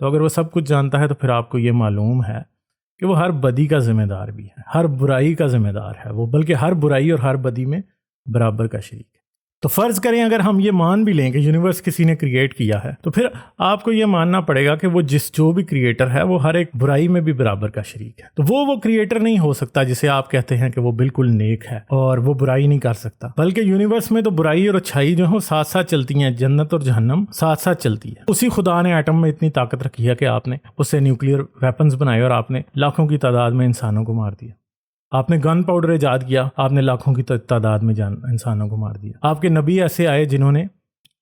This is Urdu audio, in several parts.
تو اگر وہ سب کچھ جانتا ہے تو پھر آپ کو یہ معلوم ہے کہ وہ ہر بدی کا ذمہ دار بھی ہے، ہر برائی کا ذمہ دار ہے وہ، بلکہ ہر برائی اور ہر بدی میں برابر کا شریک ہے۔ تو فرض کریں اگر ہم یہ مان بھی لیں کہ یونیورس کسی نے کریٹ کیا ہے، تو پھر آپ کو یہ ماننا پڑے گا کہ وہ جو بھی کریٹر ہے وہ ہر ایک برائی میں بھی برابر کا شریک ہے۔ تو وہ کریٹر نہیں ہو سکتا جسے آپ کہتے ہیں کہ وہ بالکل نیک ہے اور وہ برائی نہیں کر سکتا، بلکہ یونیورس میں تو برائی اور اچھائی جو ہے ساتھ ساتھ چلتی ہیں، جنت اور جہنم ساتھ ساتھ چلتی ہے۔ اسی خدا نے ایٹم میں اتنی طاقت رکھی ہے کہ آپ نے اس سے نیوکلیئر ویپنز بنائے اور آپ نے لاکھوں کی تعداد میں انسانوں کو مار دیا۔ آپ نے گن پاؤڈر ایجاد کیا، آپ نے لاکھوں کی تعداد میں انسانوں کو مار دیا۔ آپ کے نبی ایسے آئے جنہوں نے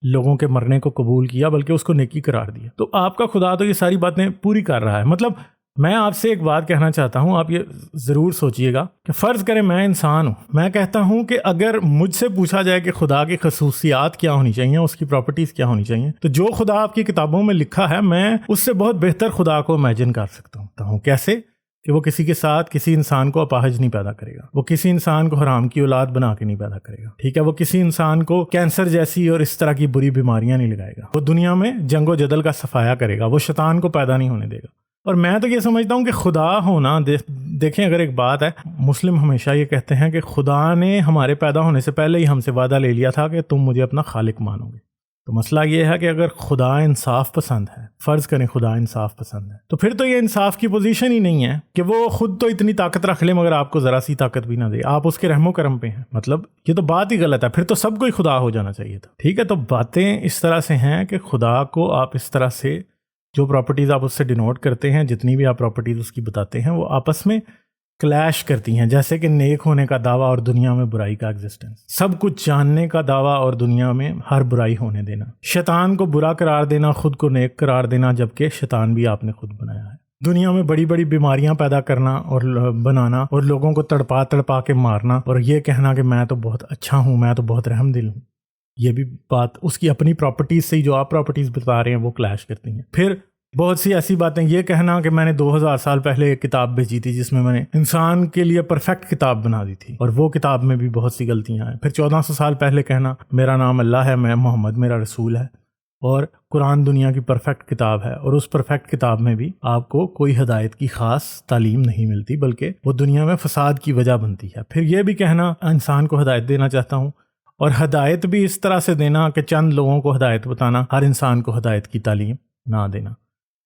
لوگوں کے مرنے کو قبول کیا بلکہ اس کو نیکی قرار دیا۔ تو آپ کا خدا تو یہ ساری باتیں پوری کر رہا ہے۔ مطلب میں آپ سے ایک بات کہنا چاہتا ہوں، آپ یہ ضرور سوچئے گا کہ فرض کریں میں انسان ہوں، میں کہتا ہوں کہ اگر مجھ سے پوچھا جائے کہ خدا کی خصوصیات کیا ہونی چاہیے، اس کی پراپرٹیز کیا ہونی چاہیے، تو جو خدا آپ کی کتابوں میں لکھا ہے میں اس سے بہت بہتر خدا کو امیجن کر سکتا ہوں۔ کیسے؟ کہ وہ کسی کے ساتھ کسی انسان کو اپاہج نہیں پیدا کرے گا، وہ کسی انسان کو حرام کی اولاد بنا کے نہیں پیدا کرے گا، ٹھیک ہے، وہ کسی انسان کو کینسر جیسی اور اس طرح کی بری بیماریاں نہیں لگائے گا، وہ دنیا میں جنگ و جدل کا صفایا کرے گا، وہ شیطان کو پیدا نہیں ہونے دے گا۔ اور میں تو یہ سمجھتا ہوں کہ خدا ہونا، دیکھیں اگر ایک بات ہے، مسلم ہمیشہ یہ کہتے ہیں کہ خدا نے ہمارے پیدا ہونے سے پہلے ہی ہم سے وعدہ لے لیا تھا کہ تم مجھے اپنا خالق مانو گے۔ تو مسئلہ یہ ہے کہ اگر خدا انصاف پسند ہے، فرض کریں خدا انصاف پسند ہے، تو پھر تو یہ انصاف کی پوزیشن ہی نہیں ہے کہ وہ خود تو اتنی طاقت رکھ لے مگر آپ کو ذرا سی طاقت بھی نہ دے، آپ اس کے رحم و کرم پہ ہیں۔ مطلب یہ تو بات ہی غلط ہے، پھر تو سب کو ہی خدا ہو جانا چاہیے تھا، ٹھیک ہے۔ تو باتیں اس طرح سے ہیں کہ خدا کو آپ اس طرح سے جو پراپرٹیز آپ اس سے ڈینوٹ کرتے ہیں، جتنی بھی آپ پراپرٹیز اس کی بتاتے ہیں، وہ آپس میں کلیش کرتی ہیں، جیسے کہ نیک ہونے کا دعویٰ اور دنیا میں برائی کا ایگزسٹنس، سب کچھ جاننے کا دعویٰ اور دنیا میں ہر برائی ہونے دینا، شیطان کو برا قرار دینا، خود کو نیک قرار دینا، جبکہ شیطان بھی آپ نے خود بنایا ہے، دنیا میں بڑی بڑی بیماریاں پیدا کرنا اور بنانا اور لوگوں کو تڑپا کے مارنا اور یہ کہنا کہ میں تو بہت اچھا ہوں، میں تو بہت رحم دل ہوں۔ یہ بھی بات اس کی اپنی پراپرٹیز سے ہی جو آپ پراپرٹیز بتا رہے ہیں وہ کلیش کرتی ہیں۔ پھر بہت سی ایسی باتیں، یہ کہنا کہ میں نے 2000 سال پہلے ایک کتاب بھیجی تھی جس میں میں نے انسان کے لیے پرفیکٹ کتاب بنا دی تھی، اور وہ کتاب میں بھی بہت سی غلطیاں ہیں۔ پھر 1400 سال پہلے کہنا میرا نام اللہ ہے، میں محمد میرا رسول ہے، اور قرآن دنیا کی پرفیکٹ کتاب ہے، اور اس پرفیکٹ کتاب میں بھی آپ کو کوئی ہدایت کی خاص تعلیم نہیں ملتی بلکہ وہ دنیا میں فساد کی وجہ بنتی ہے۔ پھر یہ بھی کہنا انسان کو ہدایت دینا چاہتا ہوں، اور ہدایت بھی اس طرح سے دینا کہ چند لوگوں کو ہدایت بتانا، ہر انسان کو ہدایت کی تعلیم نہ دینا۔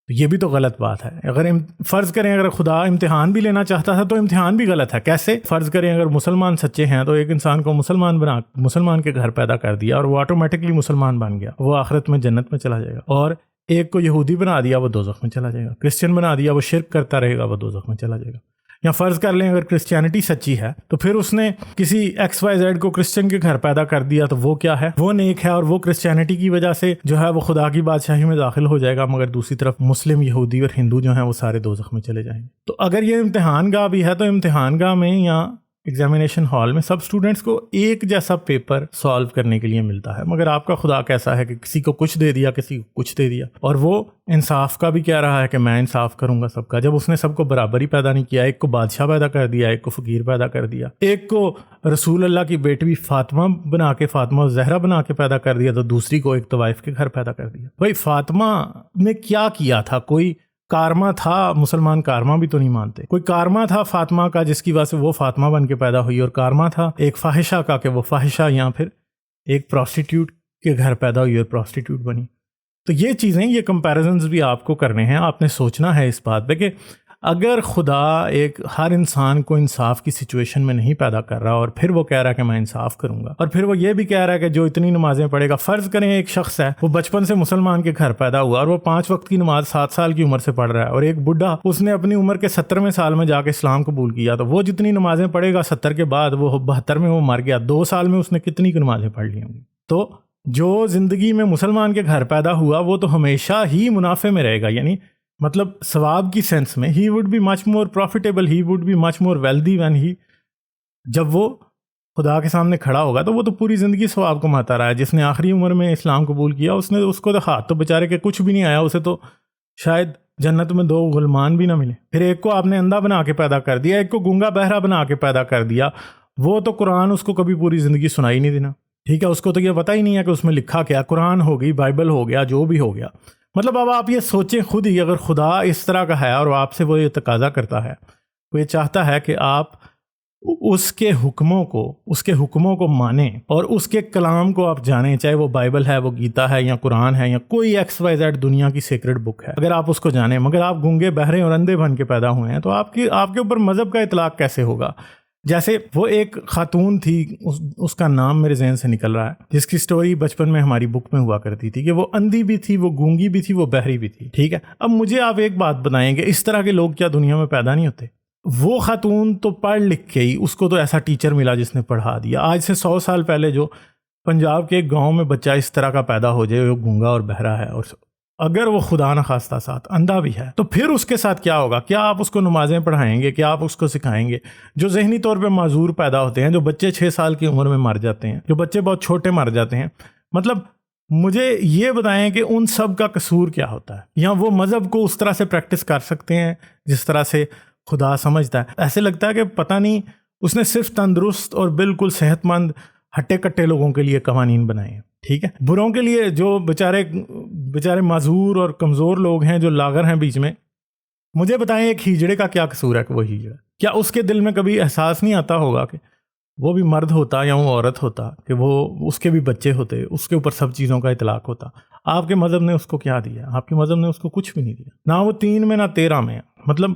یہ بھی تو غلط بات ہے۔ اگر فرض کریں اگر خدا امتحان بھی لینا چاہتا تھا تو امتحان بھی غلط ہے۔ کیسے؟ فرض کریں اگر مسلمان سچے ہیں تو ایک انسان کو مسلمان کے گھر پیدا کر دیا اور وہ آٹومیٹکلی مسلمان بن گیا، وہ آخرت میں جنت میں چلا جائے گا، اور ایک کو یہودی بنا دیا وہ دوزخ میں چلا جائے گا، کرسچن بنا دیا وہ شرک کرتا رہے گا، وہ دوزخ میں چلا جائے گا۔ یا فرض کر لیں اگر کرسچینٹی سچی ہے تو پھر اس نے کسی ایکس وائی زیڈ کو کرسچن کے گھر پیدا کر دیا تو وہ کیا ہے؟ وہ نیک ہے، اور وہ کرسچینٹی کی وجہ سے جو ہے وہ خدا کی بادشاہی میں داخل ہو جائے گا، مگر دوسری طرف مسلم، یہودی اور ہندو جو ہیں وہ سارے دوزخ میں چلے جائیں گے۔ تو اگر یہ امتحان گاہ بھی ہے تو امتحان گاہ میں یا ایگزامینیشن ہال میں سب سٹوڈنٹس کو ایک جیسا پیپر سالو کرنے کے لیے ملتا ہے، مگر آپ کا خدا کیسا ہے کہ کسی کو کچھ دے دیا، کسی کو کچھ دے دیا، اور وہ انصاف کا بھی کہہ رہا ہے کہ میں انصاف کروں گا سب کا، جب اس نے سب کو برابر ہی پیدا نہیں کیا، ایک کو بادشاہ پیدا کر دیا، ایک کو فقیر پیدا کر دیا، ایک کو رسول اللہ کی بیٹی فاطمہ بنا کے، فاطمہ زہرا بنا کے پیدا کر دیا، تو دوسری کو ایک طوائف کے گھر پیدا کر دیا۔ بھائی فاطمہ نے کیا کیا تھا؟ کوئی کارما تھا؟ مسلمان کارما بھی تو نہیں مانتے۔ کوئی کارما تھا فاطمہ کا جس کی وجہ سے وہ فاطمہ بن کے پیدا ہوئی، اور کارما تھا ایک فاحشہ کا کہ وہ فاحشہ یا پھر ایک پروسٹیٹیوٹ کے گھر پیدا ہوئی اور پروسٹیٹیوٹ بنی۔ تو یہ چیزیں، یہ کمپیریزنز بھی آپ کو کرنے ہیں، آپ نے سوچنا ہے اس بات پہ کہ اگر خدا ایک ہر انسان کو انصاف کی سچویشن میں نہیں پیدا کر رہا اور پھر وہ کہہ رہا ہے کہ میں انصاف کروں گا، اور پھر وہ یہ بھی کہہ رہا ہے کہ جو اتنی نمازیں پڑھے گا، فرض کریں ایک شخص ہے وہ بچپن سے مسلمان کے گھر پیدا ہوا اور وہ 5 وقت کی نماز 7 سال کی عمر سے پڑھ رہا ہے، اور ایک بڈھا اس نے اپنی عمر کے 70ویں سال میں جا کے اسلام قبول کیا، تو وہ جتنی نمازیں پڑھے گا 70 کے بعد، وہ 72 میں وہ مر گیا، 2 سال میں اس نے کتنی نمازیں پڑھ لی ہوں گی؟ تو جو زندگی میں مسلمان کے گھر پیدا ہوا وہ تو ہمیشہ ہی منافع میں رہے گا، یعنی مطلب ثواب کی سینس میں he would be much more profitable, he would be much more wealthy when he, جب وہ خدا کے سامنے کھڑا ہوگا تو وہ تو پوری زندگی ثواب کماتا رہا ہے۔ جس نے آخری عمر میں اسلام قبول کیا اس کو تو ہاتھ تو بیچارے کے کچھ بھی نہیں آیا، اسے تو شاید جنت میں 2 غلمان بھی نہ ملے۔ پھر ایک کو آپ نے اندھا بنا کے پیدا کر دیا، ایک کو گونگا بہرا بنا کے پیدا کر دیا، وہ تو قرآن اس کو کبھی پوری زندگی سنائی نہیں دینا، ٹھیک ہے، اس کو تو یہ پتہ ہی نہیں ہے کہ اس میں لکھا کیا، قرآن ہو گئی، بائبل ہو گیا، جو بھی ہو گیا، مطلب اب آپ یہ سوچیں خود ہی، اگر خدا اس طرح کا ہے اور آپ سے وہ یہ تقاضا کرتا ہے، وہ یہ چاہتا ہے کہ آپ اس کے حکموں کو مانیں اور اس کے کلام کو آپ جانیں، چاہے وہ بائبل ہے، وہ گیتا ہے یا قرآن ہے یا کوئی XYZ دنیا کی سیکرڈ بک ہے، اگر آپ اس کو جانیں، مگر آپ گونگے بہرے اور اندھے بن کے پیدا ہوئے ہیں تو آپ کے اوپر مذہب کا اطلاق کیسے ہوگا؟ جیسے وہ ایک خاتون تھی، اس کا نام میرے ذہن سے نکل رہا ہے، جس کی سٹوری بچپن میں ہماری بک میں ہوا کرتی تھی کہ وہ اندھی بھی تھی، وہ گونگی بھی تھی، وہ بہری بھی تھی، ٹھیک ہے؟ اب مجھے آپ ایک بات بتائیں کہ اس طرح کے لوگ کیا دنیا میں پیدا نہیں ہوتے؟ وہ خاتون تو پڑھ لکھ کے ہی، اس کو تو ایسا ٹیچر ملا جس نے پڑھا دیا۔ آج سے 100 سال پہلے جو پنجاب کے ایک گاؤں میں بچہ اس طرح کا پیدا ہو جائے، وہ گونگا اور بہرا ہے، اور اگر وہ خدا نخواستہ ساتھ اندھا بھی ہے، تو پھر اس کے ساتھ کیا ہوگا؟ کیا آپ اس کو نمازیں پڑھائیں گے؟ کیا آپ اس کو سکھائیں گے؟ جو ذہنی طور پہ معذور پیدا ہوتے ہیں، جو بچے 6 سال کی عمر میں مر جاتے ہیں، جو بچے بہت چھوٹے مر جاتے ہیں، مطلب مجھے یہ بتائیں کہ ان سب کا قصور کیا ہوتا ہے؟ یا وہ مذہب کو اس طرح سے پریکٹس کر سکتے ہیں جس طرح سے خدا سمجھتا ہے؟ ایسے لگتا ہے کہ پتہ نہیں اس نے صرف تندرست اور بالکل صحت مند ہٹے کٹے لوگوں کے لیے قوانین بنائے ہیں، ٹھیک ہے؟ بروں کے لیے جو بیچارے معذور اور کمزور لوگ ہیں، جو لاغر ہیں بیچ میں، مجھے بتائیں ایک ہیجڑے کا کیا قصور ہے کہ وہ ہیجڑا؟ کیا اس کے دل میں کبھی احساس نہیں آتا ہوگا کہ وہ بھی مرد ہوتا یا وہ عورت ہوتا، کہ وہ اس کے بھی بچے ہوتے، اس کے اوپر سب چیزوں کا اطلاق ہوتا؟ آپ کے مذہب نے اس کو کیا دیا؟ آپ کے مذہب نے اس کو کچھ بھی نہیں دیا، نہ وہ 3 میں نہ 13 میں، مطلب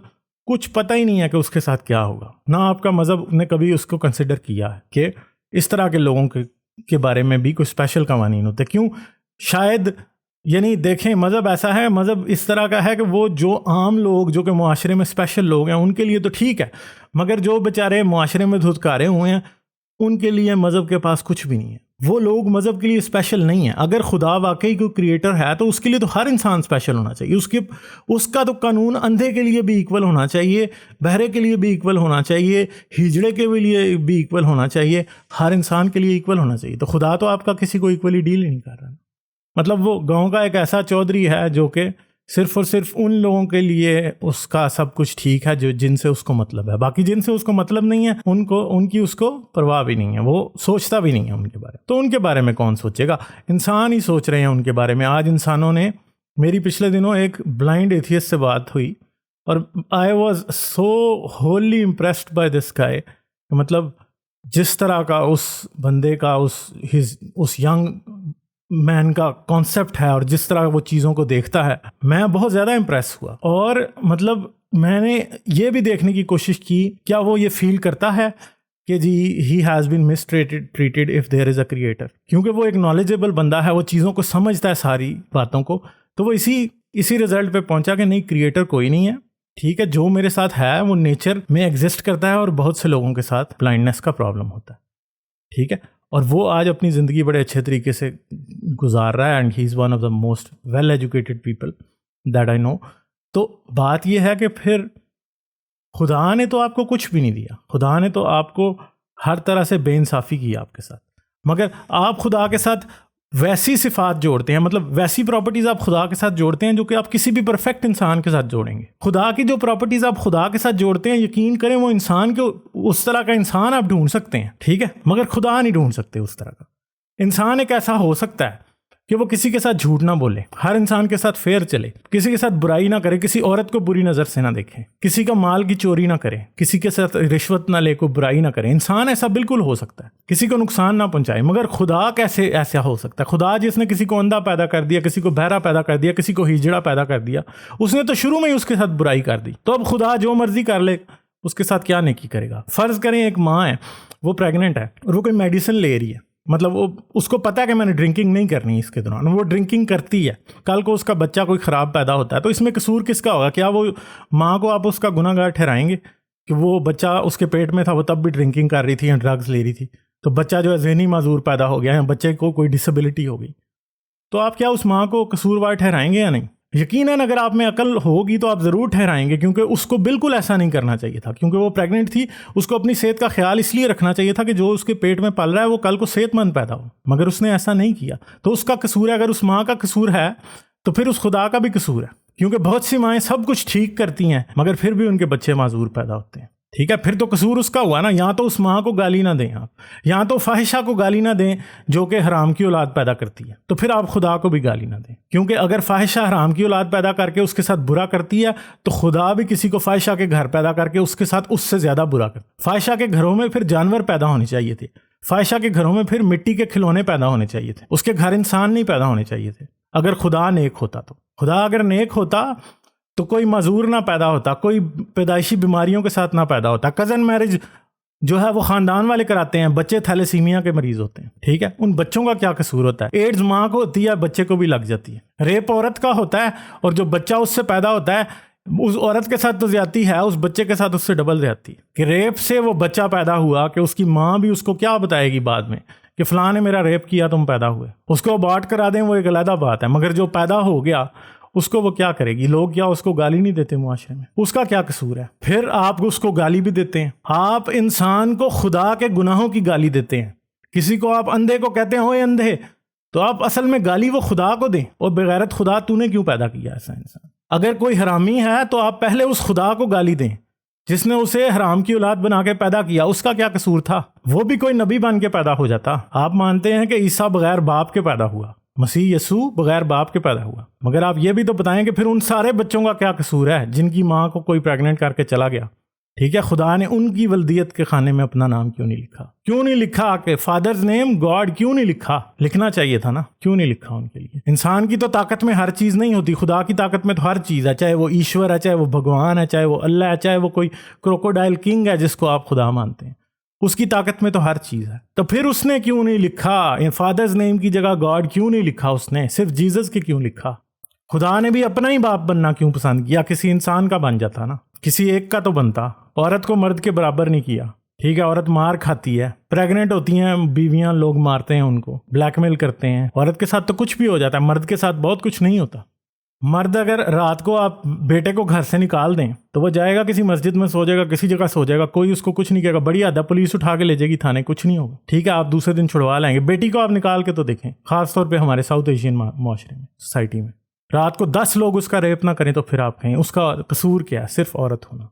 کچھ پتہ ہی نہیں ہے کہ اس کے ساتھ کیا ہوگا۔ نہ آپ کا مذہب نے کبھی اس کو کنسیڈر کیا ہے کہ اس طرح کے لوگوں کے بارے میں بھی کوئی اسپیشل قوانین ہوتے۔ کیوں؟ شاید یعنی دیکھیں، مذہب ایسا ہے، مذہب اس طرح کا ہے کہ وہ جو عام لوگ، جو کہ معاشرے میں اسپیشل لوگ ہیں، ان کے لیے تو ٹھیک ہے، مگر جو بیچارے معاشرے میں دھتکارے ہوئے ہیں، ان کے لیے مذہب کے پاس کچھ بھی نہیں ہے۔ وہ لوگ مذہب کے لیے اسپیشل نہیں ہیں۔ اگر خدا واقعی کوئی کریٹر ہے تو اس کے لیے تو ہر انسان اسپیشل ہونا چاہیے۔ اس کا تو قانون اندھے کے لیے بھی ایکول ہونا چاہیے، بہرے کے لیے بھی ایکول ہونا چاہیے، ہجڑے کے لیے بھی ایکول ہونا چاہیے، ہر انسان کے لیے ایکول ہونا چاہیے۔ تو خدا تو آپ کا کسی کو ایکولی ڈیل ہی نہیں کر رہا۔ مطلب وہ گاؤں کا ایک ایسا چودھری ہے جو کہ صرف اور صرف ان لوگوں کے لیے اس کا سب کچھ ٹھیک ہے جن سے اس کو مطلب ہے، باقی جن سے اس کو مطلب نہیں ہے ان کی اس کو پرواہ بھی نہیں ہے، وہ سوچتا بھی نہیں ہے ان کے بارے میں۔ تو ان کے بارے میں کون سوچے گا؟ انسان ہی سوچ رہے ہیں ان کے بارے میں۔ آج انسانوں نے، میری پچھلے دنوں ایک بلائنڈ ایتھیسٹ سے بات ہوئی اور I was so wholly impressed by this guy, مطلب جس طرح کا اس بندے کا اس ینگ مین کا کانسیپٹ ہے اور جس طرح وہ چیزوں کو دیکھتا ہے، میں بہت زیادہ امپریس ہوا۔ اور مطلب میں نے یہ بھی دیکھنے کی کوشش کی، کیا وہ یہ فیل کرتا ہے کہ جی he has been mistreated if there is a creator? کیونکہ وہ ایک نالجیبل بندہ ہے، وہ چیزوں کو سمجھتا ہے، ساری باتوں کو، تو وہ اسی رزلٹ پہ پہنچا کہ نہیں، کریٹر کوئی نہیں ہے، ٹھیک ہے، جو میرے ساتھ ہے وہ نیچر میں ایگزسٹ کرتا ہے، اور بہت سے لوگوں کے ساتھ بلائنڈنس کا پرابلم ہوتا ہے، ٹھیک ہے، اور وہ آج اپنی زندگی بڑے اچھے طریقے سے گزار رہا ہے، and he is one of the most well educated people that I know. تو بات یہ ہے کہ پھر خدا نے تو آپ کو کچھ بھی نہیں دیا، خدا نے تو آپ کو ہر طرح سے بے انصافی کی آپ کے ساتھ، مگر آپ خدا کے ساتھ ویسی صفات جوڑتے ہیں، مطلب ویسی پراپرٹیز آپ خدا کے ساتھ جوڑتے ہیں جو کہ آپ کسی بھی پرفیکٹ انسان کے ساتھ جوڑیں گے۔ خدا کی جو پراپرٹیز آپ خدا کے ساتھ جوڑتے ہیں، یقین کریں وہ انسان کے اس طرح کا انسان آپ ڈھونڈ سکتے ہیں، ٹھیک ہے، مگر خدا نہیں ڈھونڈ سکتے اس طرح کا انسان۔ ایک ایسا ہو سکتا ہے کہ وہ کسی کے ساتھ جھوٹ نہ بولے، ہر انسان کے ساتھ فیئر چلے، کسی کے ساتھ برائی نہ کرے، کسی عورت کو بری نظر سے نہ دیکھے، کسی کا مال کی چوری نہ کرے، کسی کے ساتھ رشوت نہ لے، کوئی برائی نہ کرے۔ انسان ایسا بالکل ہو سکتا ہے، کسی کو نقصان نہ پہنچائے، مگر خدا کیسے ایسا ہو سکتا ہے؟ خدا جس نے کسی کو اندھا پیدا کر دیا، کسی کو بہرا پیدا کر دیا، کسی کو ہجڑا پیدا کر دیا، اس نے تو شروع میں ہی اس کے ساتھ برائی کر دی، تو اب خدا جو مرضی کر لے، اس کے ساتھ کیا نیکی کرے گا؟ فرض کریں ایک ماں ہے، وہ پریگننٹ ہے اور وہ کوئی میڈیسن لے رہی ہے، مطلب وہ اس کو پتہ ہے کہ میں نے ڈرنکنگ نہیں کرنی اس کے دوران، وہ ڈرنکنگ کرتی ہے، کل کو اس کا بچہ کوئی خراب پیدا ہوتا ہے، تو اس میں قصور کس کا ہوگا؟ کیا وہ ماں کو آپ اس کا گناہ گار ٹھہرائیں گے کہ وہ بچہ اس کے پیٹ میں تھا، وہ تب بھی ڈرنکنگ کر رہی تھی یا ڈرگز لے رہی تھی، تو بچہ جو ہے ذہنی معذور پیدا ہو گیا یا بچے کو کوئی ڈسیبلٹی ہو گئی، تو آپ کیا اس ماں کو قصوروار ٹھہرائیں گے یا نہیں؟ یقیناً اگر آپ میں عقل ہوگی تو آپ ضرور ٹھہرائیں گے، کیونکہ اس کو بالکل ایسا نہیں کرنا چاہیے تھا، کیونکہ وہ پریگننٹ تھی، اس کو اپنی صحت کا خیال اس لیے رکھنا چاہیے تھا کہ جو اس کے پیٹ میں پل رہا ہے وہ کل کو صحت مند پیدا ہو، مگر اس نے ایسا نہیں کیا، تو اس کا قصور ہے۔ اگر اس ماں کا قصور ہے تو پھر اس خدا کا بھی قصور ہے، کیونکہ بہت سی مائیں سب کچھ ٹھیک کرتی ہیں مگر پھر بھی ان کے بچے معذور پیدا ہوتے ہیں، ٹھیک ہے، پھر تو قصور اس کا ہوا نا. یا تو اس ماں کو گالی نہ دیں آپ، یا تو فاحشہ کو گالی نہ دیں جو کہ حرام کی اولاد پیدا کرتی ہے، تو پھر آپ خدا کو بھی گالی نہ دیں. کیونکہ اگر فاحشہ حرام کی اولاد پیدا کر کے اس کے ساتھ برا کرتی ہے تو خدا بھی کسی کو فاحشہ کے گھر پیدا کر کے اس کے ساتھ اس سے زیادہ برا کرتا. فاحشہ کے گھروں میں پھر جانور پیدا ہونے چاہیے تھے، فاحشہ کے گھروں میں پھر مٹی کے کھلونے پیدا ہونے چاہیے تھے، اس کے گھر انسان نہیں پیدا ہونے چاہیے تھے. اگر خدا نیک ہوتا تو، خدا اگر نیک ہوتا تو کوئی معذور نہ پیدا ہوتا، کوئی پیدائشی بیماریوں کے ساتھ نہ پیدا ہوتا. کزن میرج جو ہے وہ خاندان والے کراتے ہیں، بچے تھیلیسیمیا کے مریض ہوتے ہیں. ٹھیک ہے، ان بچوں کا کیا قصور ہوتا ہے؟ ایڈز ماں کو ہوتی ہے، بچے کو بھی لگ جاتی ہے. ریپ عورت کا ہوتا ہے، اور جو بچہ اس سے پیدا ہوتا ہے اس عورت کے ساتھ تو زیادتی ہے، اس بچے کے ساتھ اس سے ڈبل زیادتی ہے. کہ ریپ سے وہ بچہ پیدا ہوا کہ اس کی ماں بھی اس کو کیا بتائے گی بعد میں کہ فلاں نے میرا ریپ کیا، تم پیدا ہوئے. اس کو ابارٹ کرا دیں وہ ایک علیحدہ بات ہے، مگر جو پیدا ہو گیا اس کو وہ کیا کرے گی؟ لوگ کیا اس کو گالی نہیں دیتے معاشرے میں؟ اس کا کیا قصور ہے؟ پھر آپ اس کو گالی بھی دیتے ہیں. آپ انسان کو خدا کے گناہوں کی گالی دیتے ہیں. کسی کو آپ اندھے کو کہتے ہیں اوے اندھے، تو آپ اصل میں گالی وہ خدا کو دیں. اور بغیرت خدا تو نے کیوں پیدا کیا ایسا انسان؟ اگر کوئی حرامی ہے تو آپ پہلے اس خدا کو گالی دیں جس نے اسے حرام کی اولاد بنا کے پیدا کیا. اس کا کیا قصور تھا؟ وہ بھی کوئی نبی بن کے پیدا ہو جاتا. آپ مانتے ہیں کہ عیسیٰ بغیر باپ کے پیدا ہوا، مسیح یسوع بغیر باپ کے پیدا ہوا، مگر آپ یہ بھی تو بتائیں کہ پھر ان سارے بچوں کا کیا قصور ہے جن کی ماں کو کوئی پریگننٹ کر کے چلا گیا. ٹھیک ہے، خدا نے ان کی ولدیت کے خانے میں اپنا نام کیوں نہیں لکھا؟ کیوں نہیں لکھا کہ فادرز نیم گاڈ کیوں نہیں لکھا؟ لکھنا چاہیے تھا نا، کیوں نہیں لکھا ان کے لیے؟ انسان کی تو طاقت میں ہر چیز نہیں ہوتی، خدا کی طاقت میں تو ہر چیز ہے. چاہے وہ ایشور ہے، چاہے وہ بھگوان ہے، چاہے وہ اللہ ہے، چاہے وہ کوئی کروکوڈائل کنگ ہے جس کو آپ خدا مانتے ہیں، اس کی طاقت میں تو ہر چیز ہے. تو پھر اس نے کیوں نہیں لکھا فادرز نیم کی جگہ گاڈ کیوں نہیں لکھا؟ اس نے صرف جیزس کے کیوں لکھا؟ خدا نے بھی اپنا ہی باپ بننا کیوں پسند کیا؟ کسی انسان کا بن جاتا نا، کسی ایک کا تو بنتا. عورت کو مرد کے برابر نہیں کیا. ٹھیک ہے، عورت مار کھاتی ہے، پریگننٹ ہوتی ہیں بیویاں، لوگ مارتے ہیں ان کو، بلیک میل کرتے ہیں. عورت کے ساتھ تو کچھ بھی ہو جاتا ہے، مرد کے ساتھ بہت کچھ نہیں ہوتا. مرد اگر رات کو آپ بیٹے کو گھر سے نکال دیں تو وہ جائے گا کسی مسجد میں سو جائے گا، کسی جگہ سو جائے گا، کوئی اس کو کچھ نہیں کہے گا. بڑی حد ہے، پولیس اٹھا کے لے جائے گی تھانے، کچھ نہیں ہوگا. ٹھیک ہے، آپ دوسرے دن چھڑوا لائیں گے. بیٹی کو آپ نکال کے تو دیکھیں، خاص طور پہ ہمارے ساؤتھ ایشین معاشرے میں، سوسائٹی میں، رات کو 10 لوگ اس کا ریپ نہ کریں تو پھر آپ کہیں اس کا قصور کیا ہے؟ صرف عورت ہونا.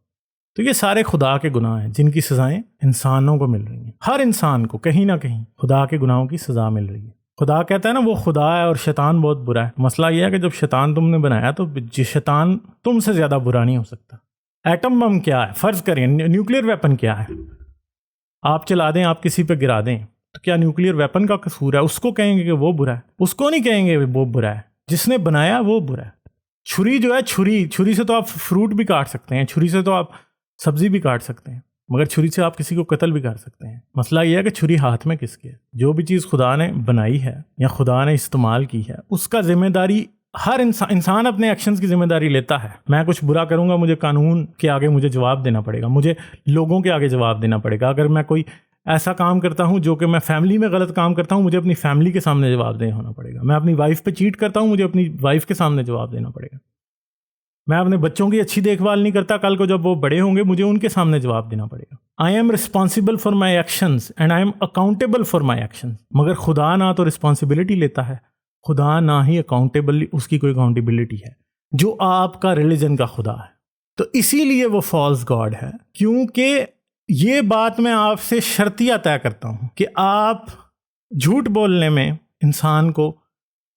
تو یہ سارے خدا کے گناہ ہیں جن کی سزائیں انسانوں کو مل رہی ہیں. ہر انسان کو کہیں نہ کہیں خدا کے گناہوں کی سزا مل رہی ہے. خدا کہتا ہے نا وہ خدا ہے اور شیطان بہت برا ہے. مسئلہ یہ ہے کہ جب شیطان تم نے بنایا تو شیطان تم سے زیادہ برا نہیں ہو سکتا. ایٹم بم کیا ہے؟ فرض کریں نیوکلیر ویپن کیا ہے، آپ چلا دیں، آپ کسی پہ گرا دیں، تو کیا نیوکلیر ویپن کا قصور ہے؟ اس کو کہیں گے کہ وہ برا ہے؟ اس کو نہیں کہیں گے وہ برا ہے، جس نے بنایا وہ برا ہے. چھری جو ہے، چھری سے تو آپ فروٹ بھی کاٹ سکتے ہیں، چھری سے تو آپ سبزی بھی کاٹ سکتے ہیں، مگر چھری سے آپ کسی کو قتل بھی کر سکتے ہیں. مسئلہ یہ ہے کہ چھری ہاتھ میں کس کے ہے؟ جو بھی چیز خدا نے بنائی ہے یا خدا نے استعمال کی ہے اس کا ذمہ داری ہر انسان اپنے ایکشنز کی ذمہ داری لیتا ہے. میں کچھ برا کروں گا، مجھے قانون کے آگے مجھے جواب دینا پڑے گا، مجھے لوگوں کے آگے جواب دینا پڑے گا. اگر میں کوئی ایسا کام کرتا ہوں جو کہ میں فیملی میں غلط کام کرتا ہوں، مجھے اپنی فیملی کے سامنے جواب دینا ہونا پڑے گا. میں اپنی وائف پہ چیٹ کرتا ہوں، مجھے اپنی وائف کے سامنے جواب دینا پڑے گا. میں اپنے بچوں کی اچھی دیکھ بھال نہیں کرتا، کل کو جب وہ بڑے ہوں گے مجھے ان کے سامنے جواب دینا پڑے گا. I am responsible for my actions and I am accountable for my actions. مگر خدا نہ تو رسپانسبلٹی لیتا ہے، خدا نہ ہی اکاؤنٹیبل، اس کی کوئی اکاؤنٹیبلٹی ہے، جو آپ کا ریلیجن کا خدا ہے. تو اسی لیے وہ فالس گاڈ ہے. کیونکہ یہ بات میں آپ سے شرطیہ طے کرتا ہوں کہ آپ جھوٹ بولنے میں انسان کو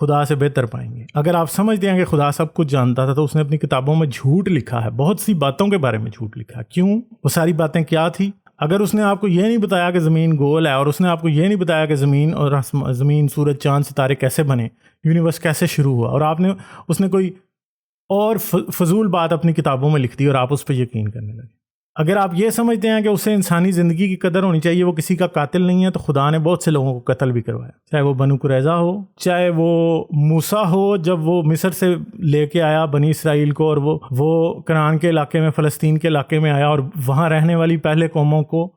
خدا سے بہتر پائیں گے. اگر آپ سمجھتے ہیں کہ خدا سب کچھ جانتا تھا تو اس نے اپنی کتابوں میں جھوٹ لکھا ہے، بہت سی باتوں کے بارے میں جھوٹ لکھا ہے. کیوں؟ وہ ساری باتیں کیا تھی؟ اگر اس نے آپ کو یہ نہیں بتایا کہ زمین گول ہے، اور اس نے آپ کو یہ نہیں بتایا کہ زمین سورج چاند ستارے کیسے بنے، یونیورس کیسے شروع ہوا، اور اس نے کوئی اور فضول بات اپنی کتابوں میں لکھ دی اور آپ اس پہ یقین کرنے لگے. اگر آپ یہ سمجھتے ہیں کہ اسے انسانی زندگی کی قدر ہونی چاہیے، وہ کسی کا قاتل نہیں ہے، تو خدا نے بہت سے لوگوں کو قتل بھی کروایا، چاہے وہ بنو قریظہ ہو، چاہے وہ موسیٰ ہو جب وہ مصر سے لے کے آیا بنی اسرائیل کو، اور وہ کنعان کے علاقے میں، فلسطین کے علاقے میں آیا اور وہاں رہنے والی پہلے قوموں کو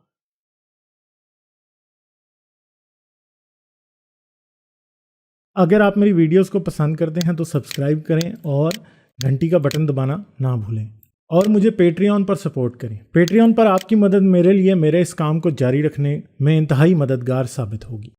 اگر آپ میری ویڈیوز کو پسند کرتے ہیں تو سبسکرائب کریں اور گھنٹی کا بٹن دبانا نہ بھولیں، اور مجھے پیٹریون پر سپورٹ کریں. پیٹریون پر آپ کی مدد میرے لیے میرے اس کام کو جاری رکھنے میں انتہائی مددگار ثابت ہوگی.